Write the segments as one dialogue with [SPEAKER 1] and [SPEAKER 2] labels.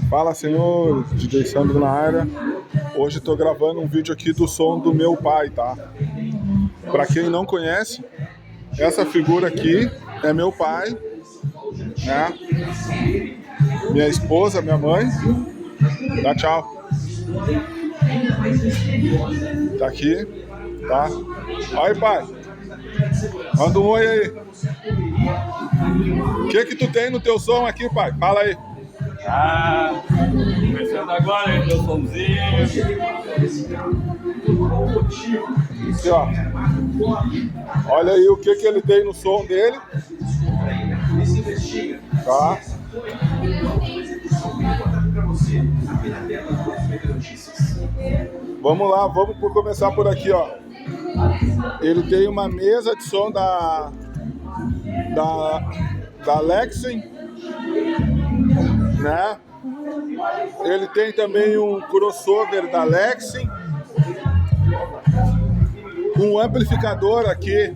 [SPEAKER 1] Fala, senhor, DJ Sandro na área. Hoje estou gravando um vídeo aqui do som do meu pai, tá? Para quem não conhece, essa figura aqui é meu pai, né? Minha esposa, minha mãe. Dá tchau. Tá aqui, tá? Aí, pai. Manda um oi aí. O que tu tem no teu som aqui, pai? Fala aí.
[SPEAKER 2] Começando agora, hein, meu somzinho.
[SPEAKER 1] Aqui, ó. Olha aí o que ele tem no som dele. Tá? Vamos lá, vamos começar por aqui, ó. Ele tem uma mesa de som da Lexen, né? Ele tem também um crossover da Lexen, um amplificador aqui,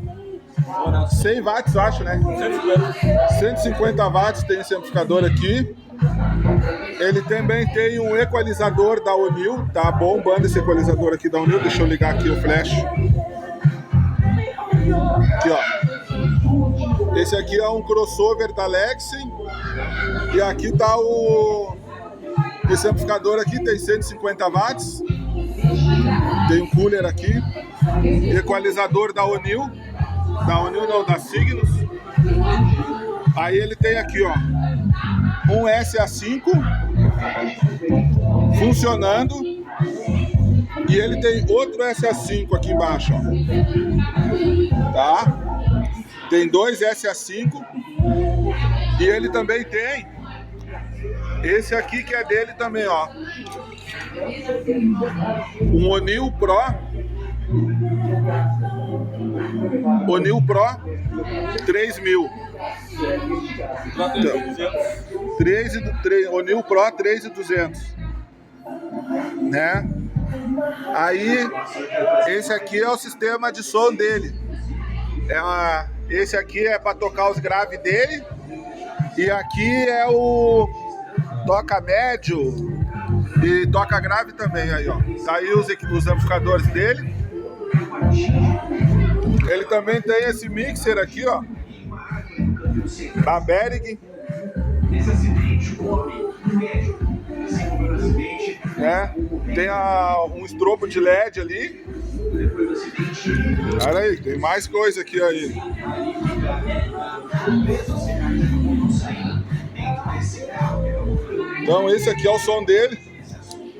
[SPEAKER 1] 100 watts, acho, né? 150 watts tem esse amplificador aqui. Ele também tem um equalizador da O'Neill, tá bombando esse equalizador aqui da O'Neill. Deixa eu ligar aqui o flash. Aqui, ó. Esse aqui é um crossover da Lexen. E aqui tá esse amplificador aqui, tem 150 watts. Tem um cooler aqui. Equalizador da O'Neill. Da O'Neill não, da Cygnus. Aí ele tem aqui, ó, um SA5 funcionando. E ele tem outro SA5 aqui embaixo, ó. Tá? Tem dois SA5. E ele também tem esse aqui que é dele também, ó. Um O'Neill Pro. O'Neill Pro 3000. O'Neill Pro 3200, né? Aí esse aqui é o sistema de som dele. Esse aqui é para tocar os graves dele. E aqui é o toca médio e toca grave também aí, ó. Tá aí os amplificadores dele. Ele também tem esse mixer aqui, ó, da Behring, né? Tem um estrobo de LED ali. Olha aí, tem mais coisa aqui aí. Então esse aqui é o som dele.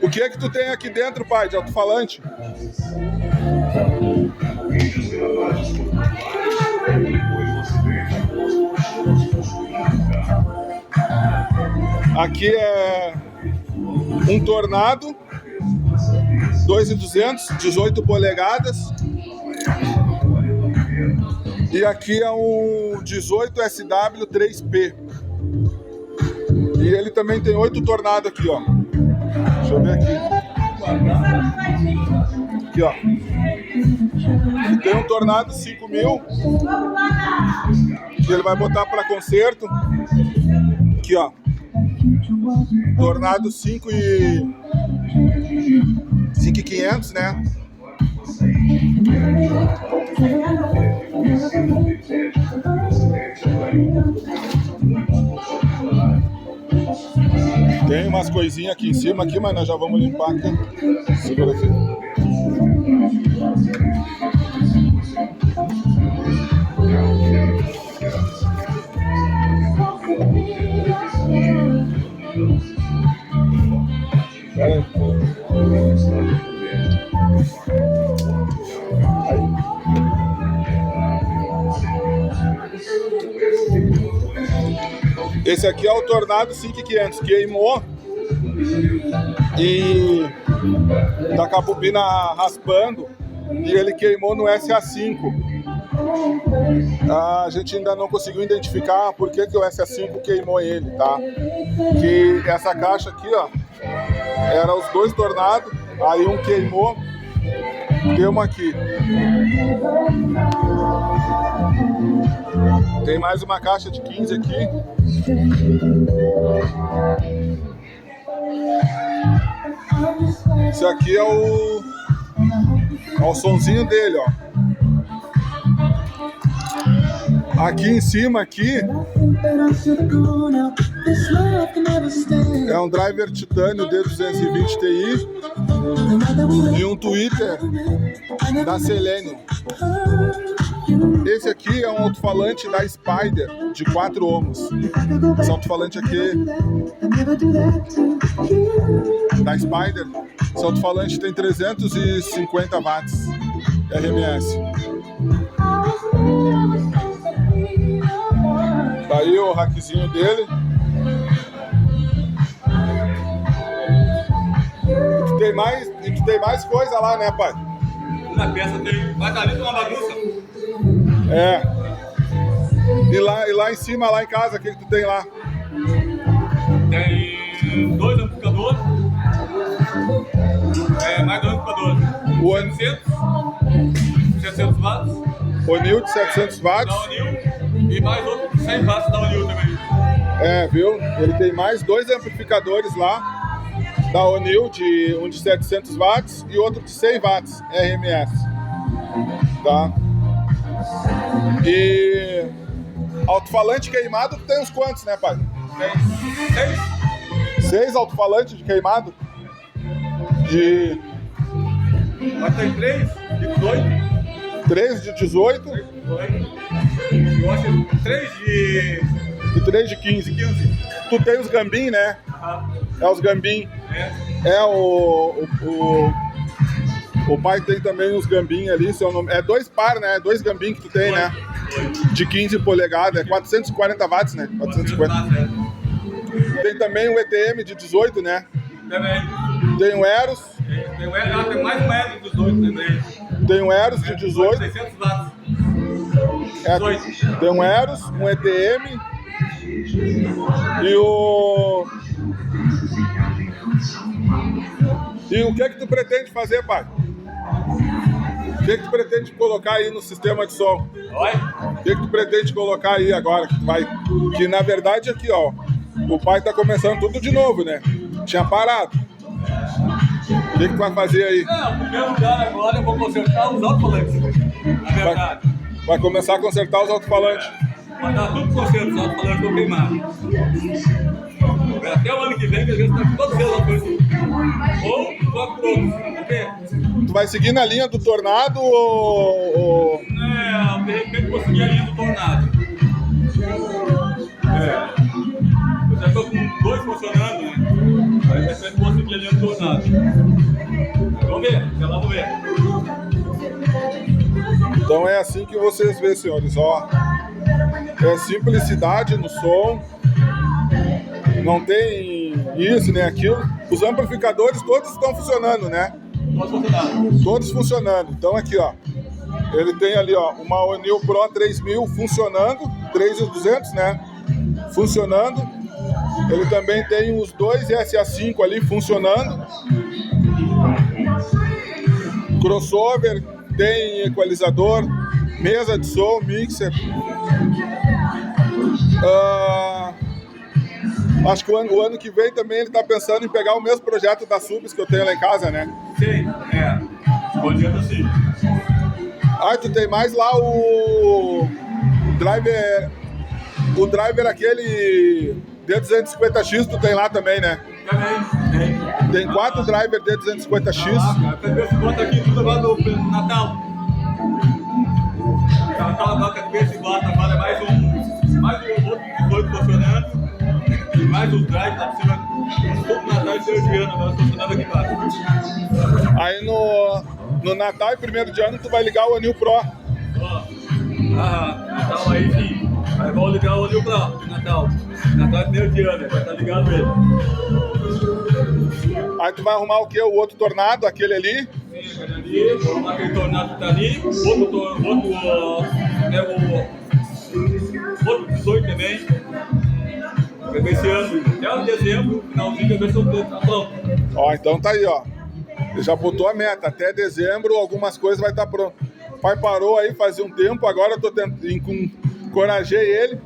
[SPEAKER 1] O que é que tu tem aqui dentro, pai, de alto-falante? Aqui é um Tornado 2200, 18 polegadas. E aqui é um 18 SW 3P. E ele também tem 8 Tornado aqui, ó. Deixa eu ver aqui. Aqui, ó. E tem um Tornado 5000 que ele vai botar para concerto. Aqui, ó. Tornado 5.500, né? Tem umas coisinhas aqui em cima aqui, mas nós já vamos limpar aqui. Segura aqui. Pera aí. Esse aqui é o Tornado 5500, queimou e tá com a bobina raspando e ele queimou no SA5. A gente ainda não conseguiu identificar por que o SA5 queimou ele, tá? Que essa caixa aqui, ó, era os dois Tornados, aí um queimou, temos aqui. Tem mais uma caixa de 15 aqui. Esse aqui é o sonzinho dele, ó. Aqui em cima, aqui, é um driver titânio D220 Ti e um tweeter da Selenium. Esse aqui é um alto-falante da Spider de 4 ohms. Esse alto-falante aqui da Spider, esse alto-falante tem 350 watts RMS. Tá aí o rackzinho dele. E tu tem mais coisa lá, né, pai?
[SPEAKER 2] Na peça tem. Vai estar ali uma bagunça.
[SPEAKER 1] É. E lá em cima, lá em casa, o que tu tem lá?
[SPEAKER 2] Tem 2 amplificadores. Mais 2 amplificadores.
[SPEAKER 1] O
[SPEAKER 2] 700 watts.
[SPEAKER 1] O'Neill de 700 watts.
[SPEAKER 2] Da O'Neill. E mais outro de 100 watts da O'Neill também.
[SPEAKER 1] É, viu? Ele tem mais 2 amplificadores lá. Da O'Neill, um de 700 watts e outro de 100 watts RMS. Tá? E alto-falante queimado tem uns quantos, né, pai?
[SPEAKER 2] Tem
[SPEAKER 1] 6 alto-falantes de queimado?
[SPEAKER 2] Mas tem 3 de 18.
[SPEAKER 1] 3 de 18
[SPEAKER 2] Eu acho que 3 de...
[SPEAKER 1] e 3 de 15. Tu tem os gambim, né? É os gambim. É o pai tem também os gambim ali, seu nome. É 2 par, né? 2 gambim que tu tem, né? De 15 polegadas, é 440 watts, né? 450. Tem também o ETM de 18, né?
[SPEAKER 2] Também.
[SPEAKER 1] Tem o Eros.
[SPEAKER 2] Tem mais um Eros de 18 também.
[SPEAKER 1] Tem um Eros de 18.
[SPEAKER 2] 600 watts.
[SPEAKER 1] Tem um Eros, um ETM e o... E o que é que tu pretende fazer, pai? O que é que tu pretende colocar aí no sistema de som?
[SPEAKER 2] Oi?
[SPEAKER 1] O que é que tu pretende colocar aí agora? Que na verdade aqui, ó, o pai tá começando tudo de novo, né? Tinha parado. O que é que tu vai fazer aí?
[SPEAKER 2] Não, em primeiro lugar agora eu vou consertar os alto-falantes. Na verdade.
[SPEAKER 1] Vai começar a consertar os alto-falantes.
[SPEAKER 2] Vai dar tudo conserto, os alto-falantes vão queimar. Até o ano que vem que a gente tá com todos os alto-falantes. Ou troca por outros. Vamos ver.
[SPEAKER 1] Tu vai seguir na linha do Tornado ou...
[SPEAKER 2] De repente vou seguir a linha do Tornado. Eu já tô com 2 funcionando, né? Aí de repente vou seguir a linha do Tornado. Vamos ver, até lá vamos ver.
[SPEAKER 1] Então é assim que vocês vê, senhores, ó. É simplicidade no som. Não tem isso nem aquilo. Os amplificadores todos estão funcionando, né? Todos funcionando. Então aqui, ó. Ele tem ali, ó, uma O'Neill Pro 3000 funcionando. 3200, né? Funcionando. Ele também tem os 2 SA5 ali funcionando. Crossover, tem equalizador, mesa de som, mixer. Acho que o ano que vem também ele tá pensando em pegar o mesmo projeto da Subs que eu tenho lá em casa, né?
[SPEAKER 2] Sim, Projeto sim.
[SPEAKER 1] Ah, tu tem mais lá o driver aquele D250X, tu tem lá também, né?
[SPEAKER 2] Também,
[SPEAKER 1] Tem 4 driver D250X.
[SPEAKER 2] Cadê esse bota aqui tudo lá no Natal? Natal agora, cadê esse bota agora? Mais um outro 18 funcionando. E mais os drive lá por cima. Tudo Natal e seu de ano, agora funcionando aqui embaixo.
[SPEAKER 1] Aí no Natal e 1º de ano tu vai ligar o O'Neill Pro.
[SPEAKER 2] Natal aí sim. Aí vamos ligar o O'Neill Pro de Natal. Natal é 1º de ano, vai estar ligado ele.
[SPEAKER 1] Aí tu vai arrumar o quê? O outro Tornado, aquele ali?
[SPEAKER 2] Sim, aquele ali. Vou arrumar aquele Tornado que tá ali. Outro 18 também. Esse ano, até o dezembro, finalzinho, a versão tá pronto.
[SPEAKER 1] Ó, então tá aí, ó. Ele já botou a meta. Até dezembro algumas coisas vai estar pronto. O pai parou aí fazia um tempo, agora eu tô tentando, encorajei ele.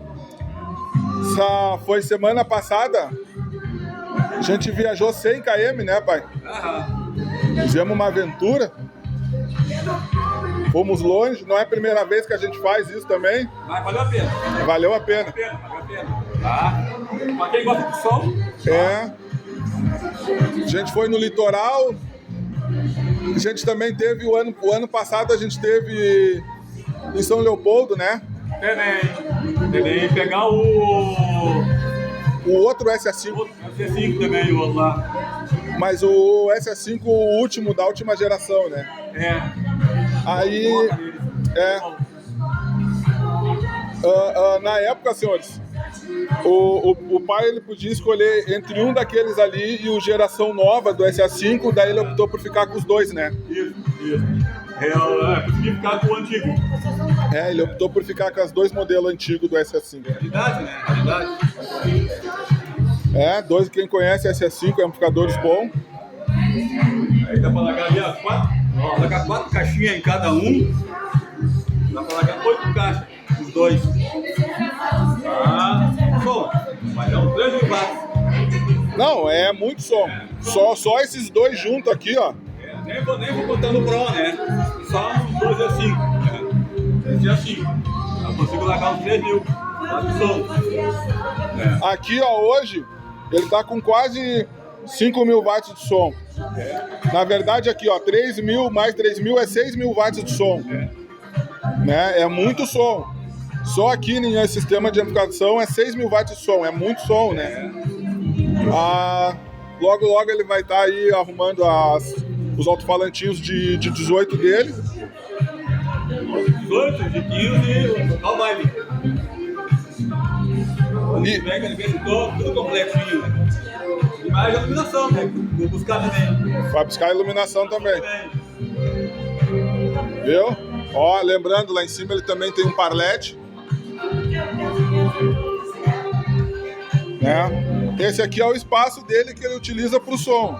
[SPEAKER 1] Foi semana passada. A gente viajou 100 km, né, pai? Fizemos uma aventura. Fomos longe, não é a primeira vez que a gente faz isso também.
[SPEAKER 2] Mas valeu a pena.
[SPEAKER 1] Valeu a pena.
[SPEAKER 2] Valeu a pena. Tá? Pra quem gosta de som.
[SPEAKER 1] É. A gente foi no litoral. A gente também teve o ano passado, a gente teve em São Leopoldo, né?
[SPEAKER 2] Também. Pegar o
[SPEAKER 1] outro SA5.
[SPEAKER 2] O SA5 também, o outro lá.
[SPEAKER 1] Mas o SA5, o último, da última geração, né?
[SPEAKER 2] É.
[SPEAKER 1] Aí, na época, senhores, o pai ele podia escolher entre um daqueles ali e o geração nova do SA5, daí ele optou por ficar com os dois, né?
[SPEAKER 2] Isso. Consegui ficar com o antigo.
[SPEAKER 1] Ele optou por ficar com os dois modelos antigos do SA5.
[SPEAKER 2] Realidade, né? Realidade.
[SPEAKER 1] Quem conhece SA5, amplificadores bons.
[SPEAKER 2] Aí dá pra largar ali as 4 caixinhas em cada um. Dá pra largar 8 caixas, os dois. Bom, vai dar uns 3 mil watts.
[SPEAKER 1] Não, é muito som. Só esses dois juntos aqui, ó.
[SPEAKER 2] Nem vou botar no Pro, né? Só uns 2 assim. Esse assim. Eu consigo largar uns 3 mil watts de som.
[SPEAKER 1] Aqui, ó, hoje, ele tá com quase 5 mil watts de som. Na verdade, aqui, ó, 3 mil mais 3 mil é 6 mil watts de som. Né? É muito som. Só aqui nesse sistema de amplificação é 6 mil watts de som. É muito som, né? Logo ele vai estar aí arrumando os alto-falantinhos de 18 dele.
[SPEAKER 2] 18, de 15, ó o baile. Ele vem tudo completinho, né? E mais a iluminação, né? Vou buscar também.
[SPEAKER 1] Vai buscar a iluminação também. Viu? Ó, lembrando, lá em cima ele também tem um parlete. Né? Esse aqui é o espaço dele que ele utiliza para o som.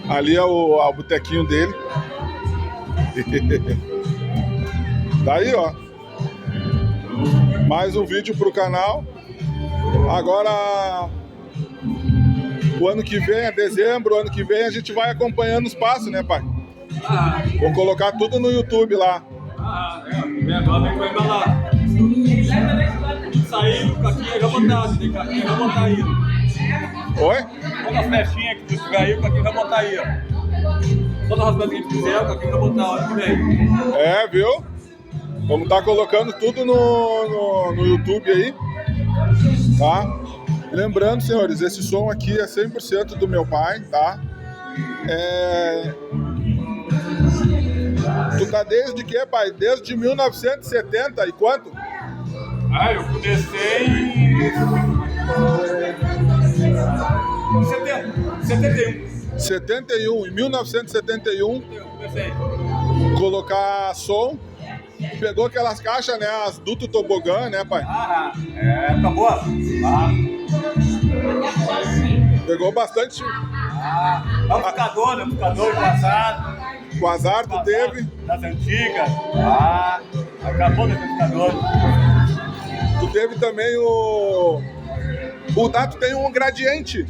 [SPEAKER 1] Ali é o botequinho dele. Daí, ó. Mais um vídeo pro canal. Agora, o ano que vem, é dezembro, o ano que vem a gente vai acompanhando os passos, né, pai? Vou colocar tudo no YouTube lá.
[SPEAKER 2] Agora vai embalar. Sair o caquinha já botar, tem caquinha já botar aí.
[SPEAKER 1] Oi?
[SPEAKER 2] Todas as festinhas que tu tiver aí, o caquinha já botar aí, ó. Todas as coisas que a gente fizer, o caquinha já botar a hora que vem.
[SPEAKER 1] Viu? Vamos estar colocando tudo no YouTube aí, tá? Lembrando, senhores, esse som aqui é 100% do meu pai, tá? Tu tá desde que, pai? Desde 1970 e quanto?
[SPEAKER 2] Eu comecei em
[SPEAKER 1] 71. Em 1971,
[SPEAKER 2] comecei.
[SPEAKER 1] Colocar som. Pegou aquelas caixas, né? As duto tobogã, né, pai?
[SPEAKER 2] Acabou.
[SPEAKER 1] Pegou bastante.
[SPEAKER 2] Amplificador passado.
[SPEAKER 1] Quasar, tu teve?
[SPEAKER 2] Das antigas. Acabou do amplificador.
[SPEAKER 1] Tu teve também o Dato tem um gradiente.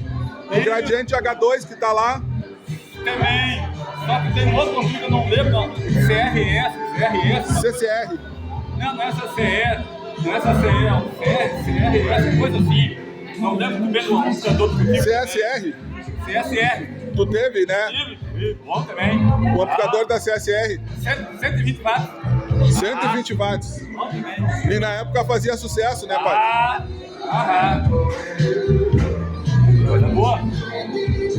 [SPEAKER 1] Um gradiente H2 que tá lá.
[SPEAKER 2] Também. Só que tem um outro que eu não lembro, não. CRS.
[SPEAKER 1] CCR.
[SPEAKER 2] Não é CCR. Não é CCR, é CRS, coisa assim. Não lembro do mesmo amplificador que eu tive.
[SPEAKER 1] CSR.
[SPEAKER 2] CSR.
[SPEAKER 1] Tu teve, né?
[SPEAKER 2] Tive. Bom também.
[SPEAKER 1] O amplificador da CSR.
[SPEAKER 2] 120 watts.
[SPEAKER 1] 120 watts.
[SPEAKER 2] Bom também.
[SPEAKER 1] E na época fazia sucesso, né, pai?
[SPEAKER 2] Coisa boa.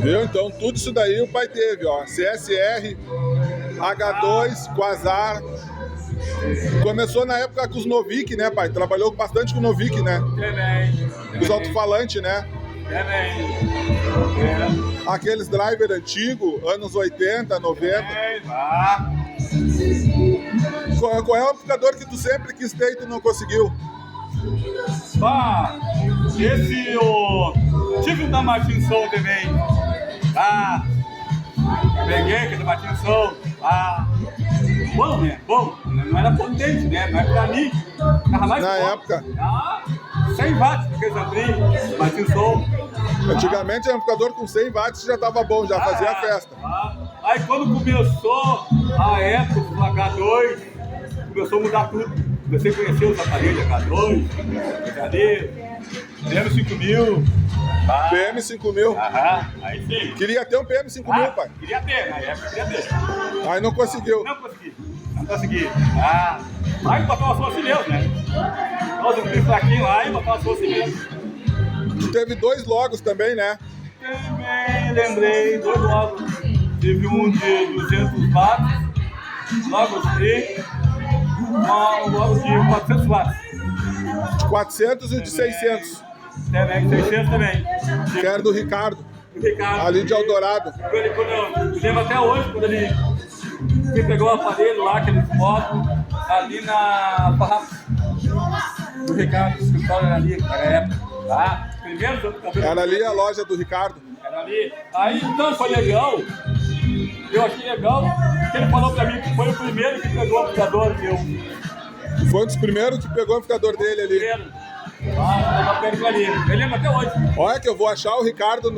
[SPEAKER 1] Viu? Então tudo isso daí o pai teve, ó. CSR, H2, Quasar. Começou na época com os Novik, né, pai? Trabalhou bastante com o Novik, né?
[SPEAKER 2] Também.
[SPEAKER 1] Os alto-falantes, né?
[SPEAKER 2] Também.
[SPEAKER 1] Aqueles driver antigos, anos 80, 90. Qual é o amplificador que tu sempre quis ter e tu não conseguiu?
[SPEAKER 2] Tive um da Martin Som também. Peguei aquele da Martin Som. Bom, né? Bom. Não era potente, né? Mas pra mim, tava mais
[SPEAKER 1] na
[SPEAKER 2] bom.
[SPEAKER 1] época.
[SPEAKER 2] 100 watts, porque eu bati o som.
[SPEAKER 1] Antigamente, amplificador com 100 watts já tava bom, já fazia a festa.
[SPEAKER 2] Aí quando começou a época do H2, começou a mudar tudo. Comecei a conhecer os aparelhos H2, PM5000.
[SPEAKER 1] PM5000.
[SPEAKER 2] Aí sim.
[SPEAKER 1] Queria ter um PM5000, pai.
[SPEAKER 2] Queria ter, na época queria ter.
[SPEAKER 1] Aí não conseguiu.
[SPEAKER 2] Não consegui. Aí botou uma som assim mesmo, né? Nós um fraquinho lá e botou uma som assim mesmo.
[SPEAKER 1] Tu teve 2 logos também, né?
[SPEAKER 2] Também lembrei, 2 logos. Tive um de 200 watts, logo assim, um logo de 400 watts.
[SPEAKER 1] De 400 e de 600.
[SPEAKER 2] Também, 600 também.
[SPEAKER 1] Que era do Ricardo. Ali de Eldorado.
[SPEAKER 2] Eu lembro até hoje, quando ele pegou o aparelho lá, aquele foto, ali na farmácia do Ricardo, o escritório era ali, naquela época. Primeiro,
[SPEAKER 1] era ali a loja do Ricardo.
[SPEAKER 2] Era ali. Aí então foi legal. Eu achei legal que ele falou pra mim que foi o primeiro que pegou o amplificador meu.
[SPEAKER 1] Foi um dos primeiros que pegou o amplificador dele ali.
[SPEAKER 2] Eu lembro até hoje.
[SPEAKER 1] Olha que eu vou achar o Ricardo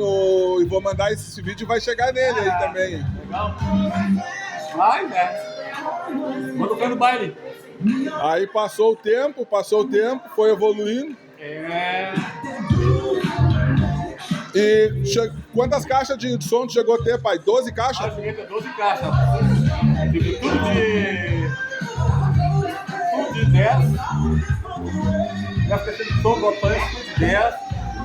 [SPEAKER 1] e vou mandar esse vídeo e vai chegar nele aí também.
[SPEAKER 2] Legal. Vai, né? Vou tocar no baile.
[SPEAKER 1] Aí passou o tempo, foi evoluindo. E quantas caixas de som tu chegou a ter, pai? 12 caixas?
[SPEAKER 2] Eu cheguei a ter 12 caixas. Tive tudo de 10. Minha caixa de som, alto-falante de 10.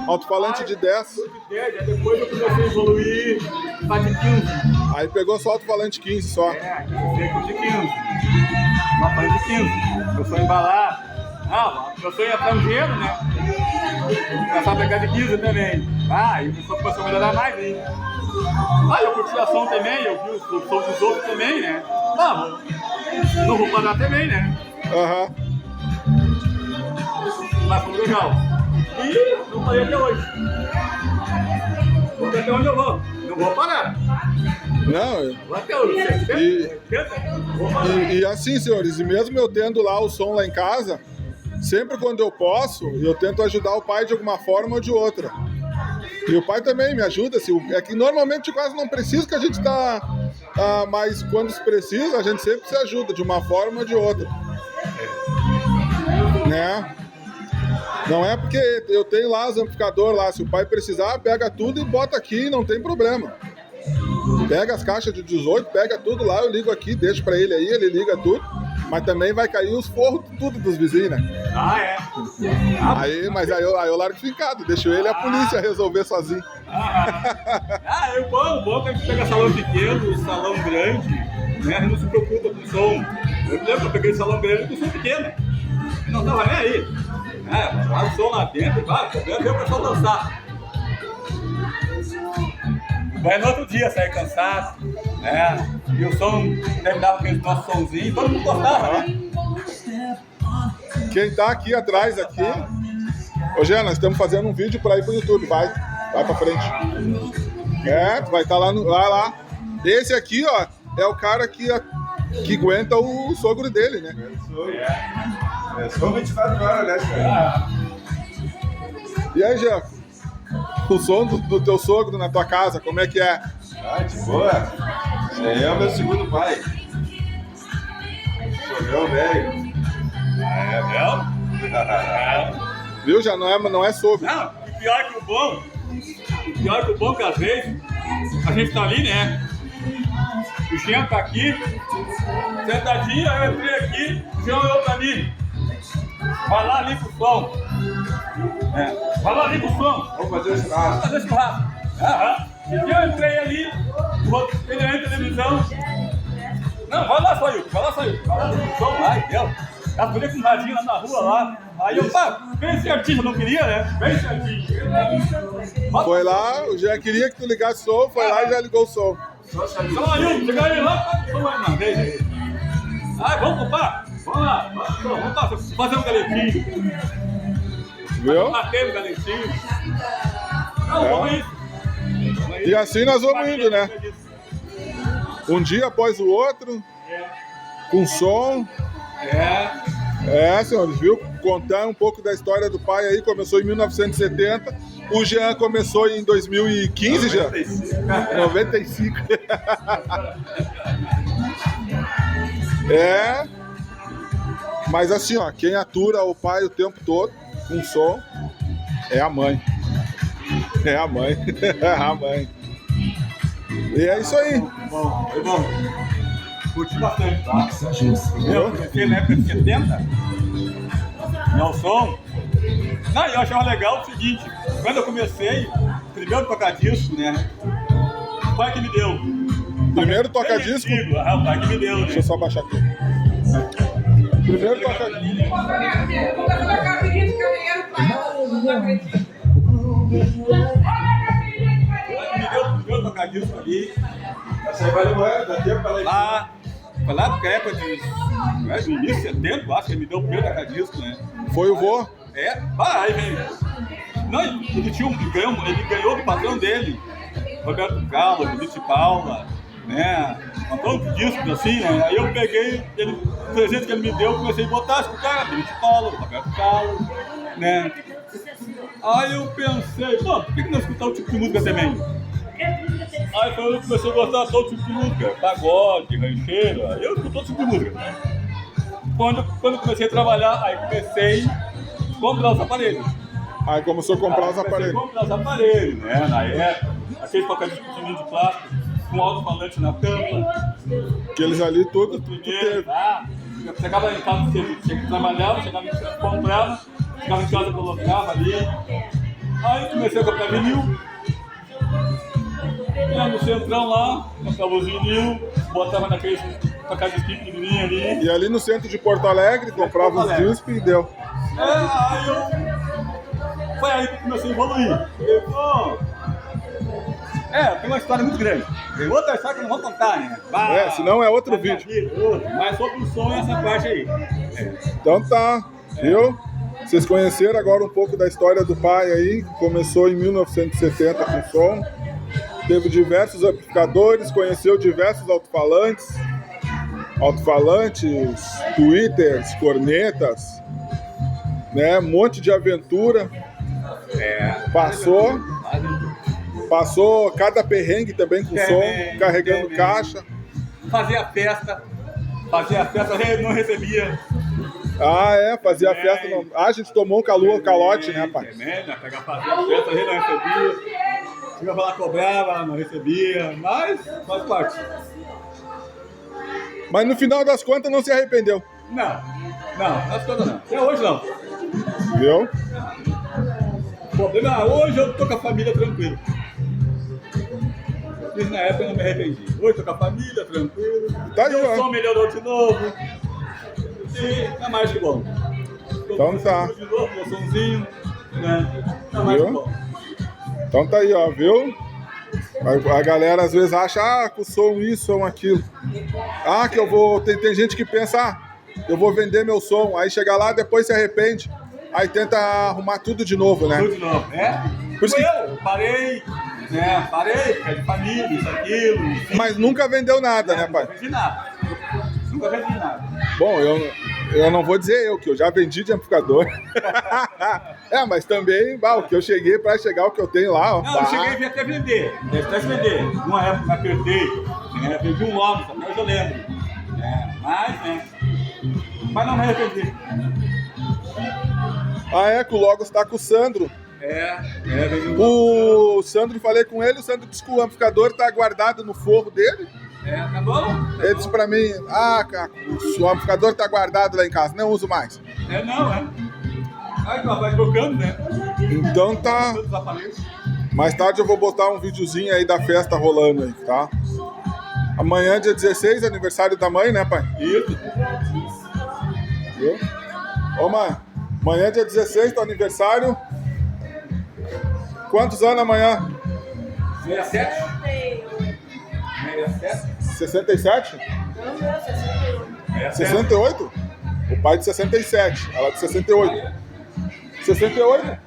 [SPEAKER 1] Alto-falante de 10.
[SPEAKER 2] Aí depois eu comecei a evoluir para de 15.
[SPEAKER 1] Aí pegou só alto-falante 15 só.
[SPEAKER 2] Comecei com de 15. Alto-falante de 15. Eu sou embalar. Eu sou estrangeiro, né? Começar a pegar de 15 também. E o som começou a melhorar mais, hein? Eu curti a som também, eu vi o som dos outros também, né? Não vou parar também, né? Mas foi legal. E não parei até hoje. Vou até onde eu vou. Não vou parar.
[SPEAKER 1] Não,
[SPEAKER 2] vou até hoje.
[SPEAKER 1] E assim, senhores, e mesmo eu tendo lá o som lá em casa, sempre quando eu posso, eu tento ajudar o pai de alguma forma ou de outra. E o pai também me ajuda, assim, é que normalmente quase não precisa que a gente mas quando se precisa, a gente sempre se ajuda de uma forma ou de outra. Né? Não é porque eu tenho lá os amplificadores lá, se o pai precisar, pega tudo e bota aqui, não tem problema. Pega as caixas de 18, pega tudo lá, eu ligo aqui, deixo pra ele aí, ele liga tudo. Mas também vai cair os forros tudo dos vizinhos, né? Mas aí eu largo fincado, deixo ele e a polícia resolver sozinho.
[SPEAKER 2] O bom é que a gente pega salão pequeno, salão grande, né? A gente não se preocupa com o som. Eu lembro que eu peguei salão grande com som pequeno. Não tava nem aí. Vai o som lá dentro e vai, ver o pessoal dançar. Vai no outro dia sair cansado, né? E o som terminava com aquele nosso somzinho, todo mundo gostava, né?
[SPEAKER 1] Quem tá aqui atrás, aqui... Ô, Jean, nós estamos fazendo um vídeo para ir pro YouTube, vai pra frente. Tu vai estar lá. Esse aqui, ó, é o cara que aguenta o sogro dele, né?
[SPEAKER 3] É só 24 horas, né, cara?
[SPEAKER 1] E aí, Jean? O som do teu sogro na tua casa, como é que é?
[SPEAKER 3] De boa. Esse aí é o meu segundo pai. Sogrão velho.
[SPEAKER 2] É mesmo?
[SPEAKER 1] Viu? Já não é sogro.
[SPEAKER 2] Não, pior que o bom que às vezes a gente tá ali, né? O Jean tá aqui, sentadinho, eu entrei aqui, o Jean olhou pra mim. Vai lá ali pro som. Vai lá ali pro som.
[SPEAKER 3] Vamos fazer o churrasco.
[SPEAKER 2] E eu entrei ali, ele entra na televisão. Não, vai lá, Soyuki. Vai lá pro som. Ai, Deus. Ela podia com um radinho lá na rua lá. Aí eu, bem certinho, não queria, né? Bem certinho.
[SPEAKER 1] Foi lá, o Jean queria que tu ligasse o som, foi lá e já ligou o som.
[SPEAKER 2] Soyuki, chega aí lá, som mais uma vez aí. Vamos, compadre. Vamos lá, vamos fazer um galetinho.
[SPEAKER 1] Viu?
[SPEAKER 2] Bater um galetinho. Vamos isso.
[SPEAKER 1] E assim nós vamos indo, né? Um dia após o outro, com som. Senhores, viu? contar um pouco da história do pai aí. Começou em 1970. O Jean começou em 2015, Jean? 95. É. Mas assim, ó, quem atura o pai o tempo todo com som é a mãe. É a mãe. É a mãe. E é isso aí.
[SPEAKER 2] Bom, foi bom. Curti bastante, tá? Eu comecei na época de 70. Meu som. Não, eu achava legal o seguinte, quando eu comecei, primeiro tocar disco, né? O pai que me deu.
[SPEAKER 1] Primeiro toca disco?
[SPEAKER 2] O pai que me deu, né?
[SPEAKER 1] Deixa eu só baixar aqui. Primeiro toca disco.
[SPEAKER 2] Me deu o primeiro tocar disco ali.
[SPEAKER 3] Essa aí vale moeda, dá tempo pra ela ir.
[SPEAKER 2] Lá, foi lá na época de início de 70, acho que ele me deu o primeiro tocar disco, né?
[SPEAKER 1] Foi o vô?
[SPEAKER 2] É, aí vem. Não, ele ganhou do patrão dele, Roberto Carlos, Benito Paula, né? Um montão de discos assim, né? Aí eu peguei o presente que ele me deu, comecei a botar, escutar, Benito Paula, Roberto Carlos, né? Aí eu pensei, pô, por que não escutar o tipo de música também? Aí eu comecei a gostar de todo tipo de música, pagode, rancheira, eu escuto todo tipo de música. Quando eu comecei a trabalhar, aí comecei a comprar os aparelhos.
[SPEAKER 1] Aí começou a comprar os aparelhos.
[SPEAKER 2] Comprar os aparelhos, né? Na época, aqueles tocadiscos pequenininhos de plástico, com alto-falante na tampa.
[SPEAKER 1] Aqueles ali, tudo
[SPEAKER 2] Primeiro,
[SPEAKER 1] teve.
[SPEAKER 2] tá? Eu chegava em casa, trabalhava, chegava em casa, comprava, chegava em casa, colocava ali. Aí comecei a comprar vinil. Ia no centrão lá, comprava os vinil, botava naqueles tocadiscos pequenininhos ali.
[SPEAKER 1] E ali no centro de Porto Alegre, comprava os discos e deu.
[SPEAKER 2] Foi aí que eu comecei a evoluir. Tem uma história muito grande. Tem outra história que eu não vou contar, né?
[SPEAKER 1] Senão é outro vídeo.
[SPEAKER 2] Mas sobre o som é essa parte aí.
[SPEAKER 1] Então tá, viu? Vocês conheceram agora um pouco da história do pai aí, que começou em 1970 com som. Teve diversos amplificadores, conheceu diversos alto-falantes, tweeters, cornetas, né? Um monte de aventura. Passou cada perrengue também com som, carregando caixa.
[SPEAKER 2] Fazia festa, não recebia.
[SPEAKER 1] Fazia a festa. Não... a gente tomou um calote, né, pai?
[SPEAKER 2] Fazia a festa, não recebia. Chegava lá, cobrava, não recebia, mas faz parte.
[SPEAKER 1] Mas no final das contas não se arrependeu.
[SPEAKER 2] Não, nas contas não. Até hoje não.
[SPEAKER 1] Viu?
[SPEAKER 2] Hoje eu tô com a família tranquilo. Fiz na época eu não me arrependi. Hoje tô com a família tranquilo.
[SPEAKER 1] Tá aí,
[SPEAKER 2] o som melhorou de novo. E é mais que bom.
[SPEAKER 1] Então tá.
[SPEAKER 2] De novo, meu somzinho, né? É mais que bom.
[SPEAKER 1] Então tá aí, ó, viu? A galera às vezes acha, com som isso, som aquilo. Que eu vou... Tem gente que pensa, eu vou vender meu som. Aí chega lá, depois se arrepende. Aí tenta arrumar tudo de novo, né?
[SPEAKER 2] Tudo de novo, Por isso que eu parei, né? Porque é de família, isso, aquilo. Enfim.
[SPEAKER 1] Mas nunca vendeu nada, né, pai?
[SPEAKER 2] Nunca vendi nada.
[SPEAKER 1] Bom, eu não vou dizer que eu já vendi de amplificador. Mas também, o que eu cheguei para chegar o que eu tenho lá.
[SPEAKER 2] Não, eu cheguei até vender. Até vender. Numa época eu apertei, né? Vendi um Logos, até hoje eu lembro. Mas não me arrependi.
[SPEAKER 1] Que o Logos tá com o Sandro.
[SPEAKER 2] Vendi
[SPEAKER 1] o Sandro, falei com ele, o Sandro disse que o amplificador tá guardado no forro dele.
[SPEAKER 2] Tá bom?
[SPEAKER 1] Ele disse pra mim, o amplificador tá guardado lá em casa, não uso mais.
[SPEAKER 2] Aí vai trocando, né?
[SPEAKER 1] Então tá. Mais tarde eu vou botar um videozinho aí da festa rolando aí, tá? Amanhã, dia 16, aniversário da mãe, né, pai?
[SPEAKER 2] Isso.
[SPEAKER 1] Viu? Ô, mãe, amanhã, dia 16, teu aniversário. Quantos anos amanhã?
[SPEAKER 2] 67?
[SPEAKER 1] 67?
[SPEAKER 4] Não, 68.
[SPEAKER 1] 68? O pai de 67, ela de 68. 68?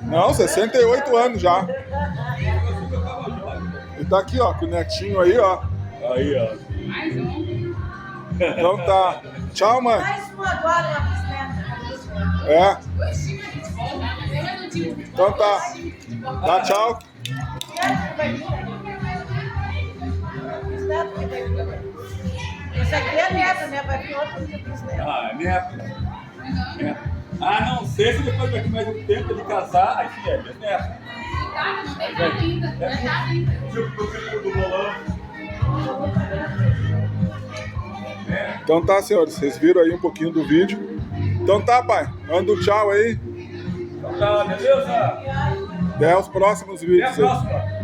[SPEAKER 1] Não, 68 anos já. E tá aqui, ó, com o netinho aí, ó.
[SPEAKER 2] Aí, ó.
[SPEAKER 1] Então tá. Tchau, mãe.
[SPEAKER 4] Mais uma agora, uma bisneta.
[SPEAKER 1] É. Então tá. Dá tchau.
[SPEAKER 4] Neto que vai vir. Bisneto que vai vir. Esse aqui é neto, né? Vai vir outro que é bisneto.
[SPEAKER 2] Ah, é neto. Neto. Ah, não sei se depois daqui mais um tempo de casar, aí sim é neto. Tipo do bolão.
[SPEAKER 1] Então tá, senhores. Vocês viram aí um pouquinho do vídeo. Então tá, pai. Manda um tchau aí.
[SPEAKER 2] Então tá, beleza?
[SPEAKER 1] Até os próximos
[SPEAKER 2] Até a
[SPEAKER 1] vídeos aí.
[SPEAKER 2] próxima.